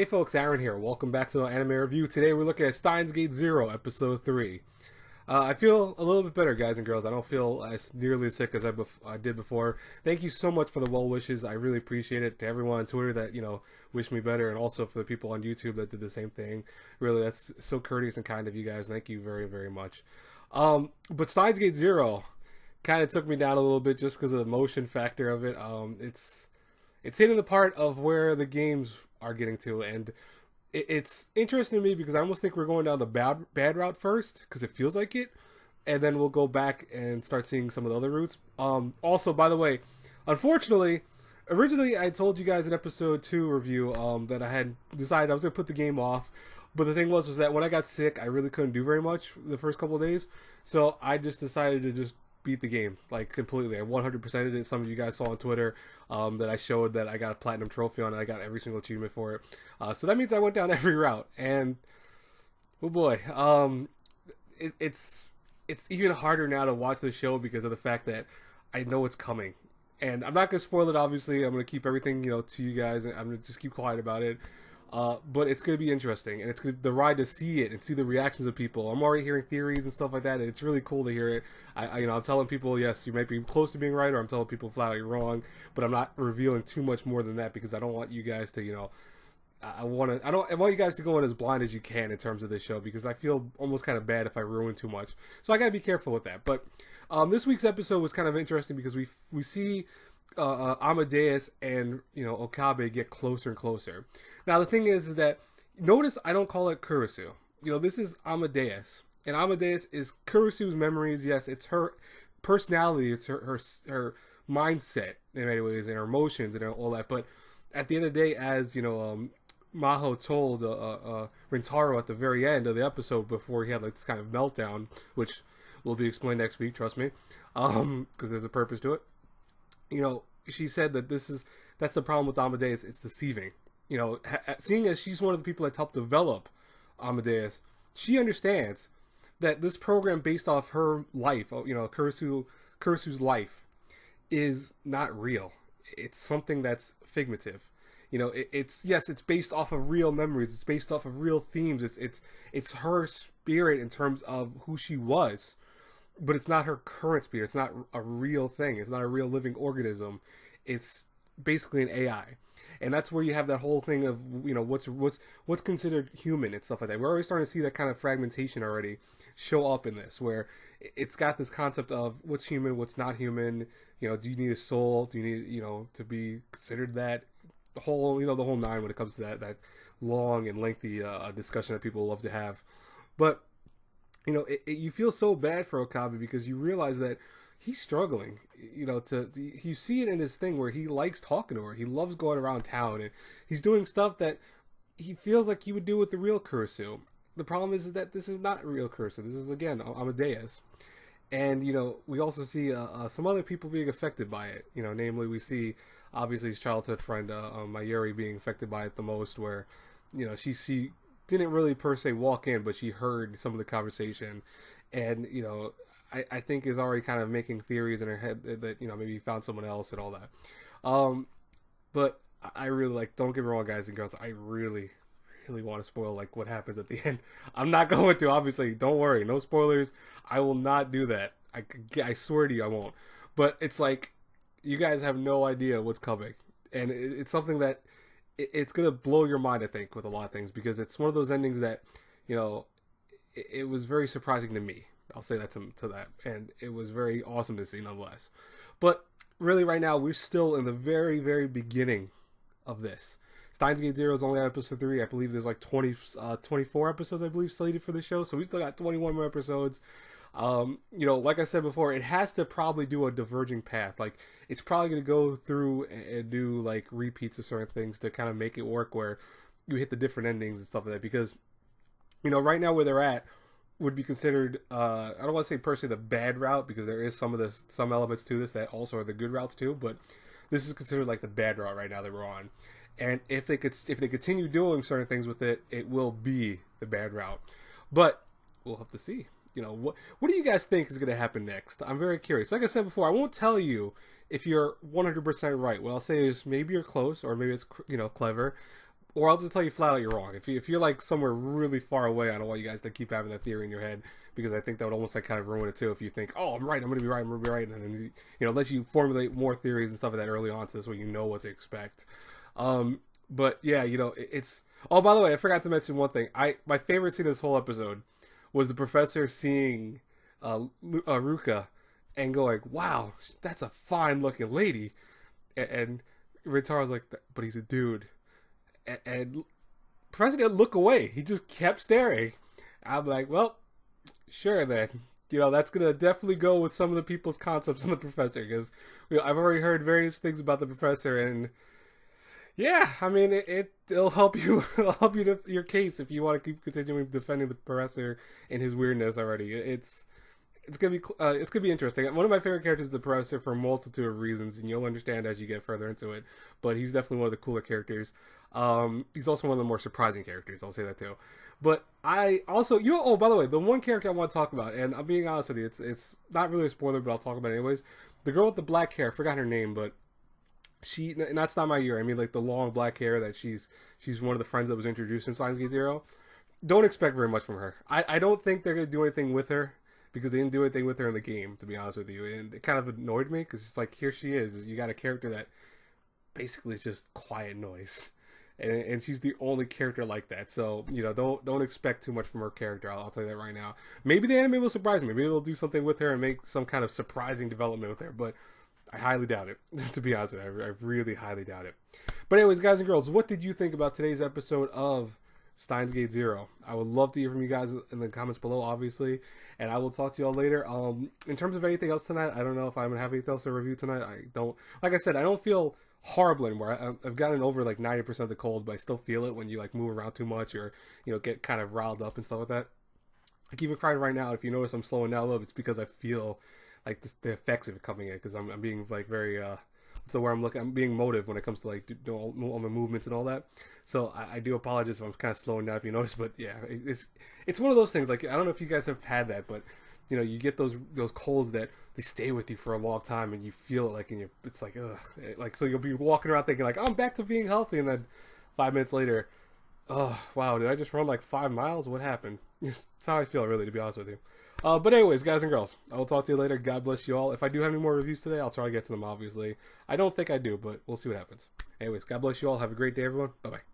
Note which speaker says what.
Speaker 1: Hey folks, Aaron here. Welcome back to the anime review. Today we're looking at Steins Gate Zero, Episode 3. I feel a little bit better, guys and girls. I don't feel as nearly as sick as I did before. Thank you so much for the well wishes. I really appreciate it. To everyone on Twitter that, wished me better, and also for the people on YouTube that did the same thing. Really, that's so courteous and kind of you guys. Thank you very, very much. But Steins Gate Zero kind of took me down a little bit just because of the motion factor of it. It's hitting the part of where the games are getting to, and it's interesting to me because I almost think we're going down the bad route first because it feels like it, and then we'll go back and start seeing some of the other routes. Also, by the way, unfortunately, originally I told you guys in episode 2 review that I had decided I was going to put the game off, but the thing was that when I got sick I really couldn't do very much the first couple of days, so I just decided to just beat the game like completely. I 100%ed it. Some of you guys saw on Twitter that I showed that I got a platinum trophy on it. I got every single achievement for it. So that means I went down every route, and oh boy, it's even harder now to watch the show because of the fact that I know it's coming, and I'm not gonna spoil it. Obviously, I'm gonna keep everything to you guys, and I'm gonna just keep quiet about it. But it's going to be interesting, and it's going to, the ride to see it and see the reactions of people. I'm already hearing theories and stuff like that, and it's really cool to hear it. I'm telling people, yes, you might be close to being right, or I'm telling people flat out you're wrong, but I'm not revealing too much more than that because I don't want you guys to, I want you guys to go in as blind as you can in terms of this show because I feel almost kind of bad if I ruin too much. So I got to be careful with that. But this week's episode was kind of interesting because we see Amadeus and Okabe get closer and closer. Now the thing is that notice I don't call it Kurisu. This is Amadeus, and Amadeus is Kurisu's memories. Yes, it's her personality, it's her mindset in many ways, and her emotions and all that. But at the end of the day, as Maho told Rintaro at the very end of the episode before he had like this kind of meltdown, which will be explained next week. Trust me, because there's a purpose to it. She said that that's the problem with Amadeus. It's deceiving. Seeing as she's one of the people that helped develop Amadeus, she understands that this program based off her life, Kurisu's life, is not real. It's something that's figurative. It's based off of real memories. It's based off of real themes. It's her spirit in terms of who she was. But it's not her current spirit. It's not a real thing. It's not a real living organism. It's basically an AI, and that's where you have that whole thing of what's considered human and stuff like that. We're already starting to see that kind of fragmentation already show up in this, where it's got this concept of what's human, what's not human. Do you need a soul? Do you need to be considered that? The whole the whole nine when it comes to that long and lengthy discussion that people love to have, but. You feel so bad for Okabe because you realize that he's struggling. You see it in his thing where he likes talking to her. He loves going around town, and he's doing stuff that he feels like he would do with the real Kurisu. The problem is that this is not real Kurisu. This is again Amadeus, and we also see some other people being affected by it. Namely we see obviously his childhood friend Mayuri being affected by it the most, where she didn't really per se walk in, but she heard some of the conversation, and I think is already kind of making theories in her head that maybe he found someone else and all that. But I really don't get me wrong, guys and girls, I really want to spoil what happens at the end. I'm not going to, obviously, don't worry, no spoilers. I will not do that. I swear to you I won't. But it's you guys have no idea what's coming, and it's something that it's going to blow your mind, I think, with a lot of things, because it's one of those endings that, it was very surprising to me. I'll say that to that. And it was very awesome to see, nonetheless. But really, right now, we're still in the very, very beginning of this. Steins Gate Zero is only on episode 3. I believe there's 24 episodes, I believe, slated for the show. So we still got 21 more episodes. Like I said before, it has to probably do a diverging path. It's probably going to go through and do repeats of certain things to kind of make it work where you hit the different endings and stuff like that. Because, right now where they're at would be considered, I don't want to say personally the bad route, because there is some elements to this that also are the good routes too, but this is considered the bad route right now that we're on. And if they continue doing certain things with it, it will be the bad route. But we'll have to see. What do you guys think is going to happen next? I'm very curious. Like I said before, I won't tell you if you're 100% right. What I'll say is maybe you're close, or maybe it's clever, or I'll just tell you flat out you're wrong. If you're like somewhere really far away, I don't want you guys to keep having that theory in your head, because I think that would almost like kind of ruin it too. If you think, oh, I'm right, I'm gonna be right, I'm gonna be right, and then let you formulate more theories and stuff like that early on, so this way you know what to expect. But yeah, it's. Oh, by the way, I forgot to mention one thing. My favorite scene of this whole episode was the professor seeing Ruka and going, "Wow, that's a fine looking lady," and Ritaro's like, "But he's a dude." And Professor didn't look away. He just kept staring. I'm like, well, sure then. That's going to definitely go with some of the people's concepts on the Professor, because I've already heard various things about the Professor, and yeah, I mean, it'll help you it'll help you to your case if you want to keep continuing defending the Professor and his weirdness already. It's gonna be interesting. One of my favorite characters is the Professor for a multitude of reasons, and you'll understand as you get further into it. But he's definitely one of the cooler characters. He's also one of the more surprising characters. I'll say that too. But I also, oh, by the way, the one character I want to talk about, and I'm being honest with you, it's not really a spoiler, but I'll talk about it anyways. The girl with the black hair, I forgot her name, but and that's not my year. I mean, like the long black hair that she's one of the friends that was introduced in Steins Gate Zero. Don't expect very much from her. I don't think they're gonna do anything with her, because they didn't do anything with her in the game, to be honest with you. And it kind of annoyed me, because it's like, here she is. You got a character that basically is just quiet noise. And she's the only character like that. So, don't expect too much from her character. I'll tell you that right now. Maybe the anime will surprise me. Maybe they'll do something with her and make some kind of surprising development with her. But I highly doubt it, to be honest with you. I really highly doubt it. But anyways, guys and girls, what did you think about today's episode of Steins Gate Zero? I would love to hear from you guys in the comments below, obviously, and I will talk to you all later. In terms of anything else tonight, I don't know if I'm gonna have anything else to review tonight. Like I said, I don't feel horrible anymore. I've gotten over like 90% of the cold, but I still feel it when you like move around too much, or get kind of riled up and stuff like that. Like even crying right now, if you notice I'm slowing down a little, it's because I feel like the effects of it coming in, because I'm being like very I'm being motive when it comes to like doing all my movements and all that. So I do apologize if I'm kind of slowing down, if you notice. But yeah, it's one of those things. Like, I don't know if you guys have had that, but you get those colds that they stay with you for a long time, and you feel it like it's like ugh. Like, so you'll be walking around thinking like, oh, I'm back to being healthy, and then 5 minutes later, oh wow, did I just run like 5 miles? What happened? That's how I feel, really, to be honest with you. But anyways, guys and girls, I will talk to you later. God bless you all. If I do have any more reviews today, I'll try to get to them, obviously. I don't think I do, but we'll see what happens. Anyways, God bless you all. Have a great day, everyone. Bye-bye.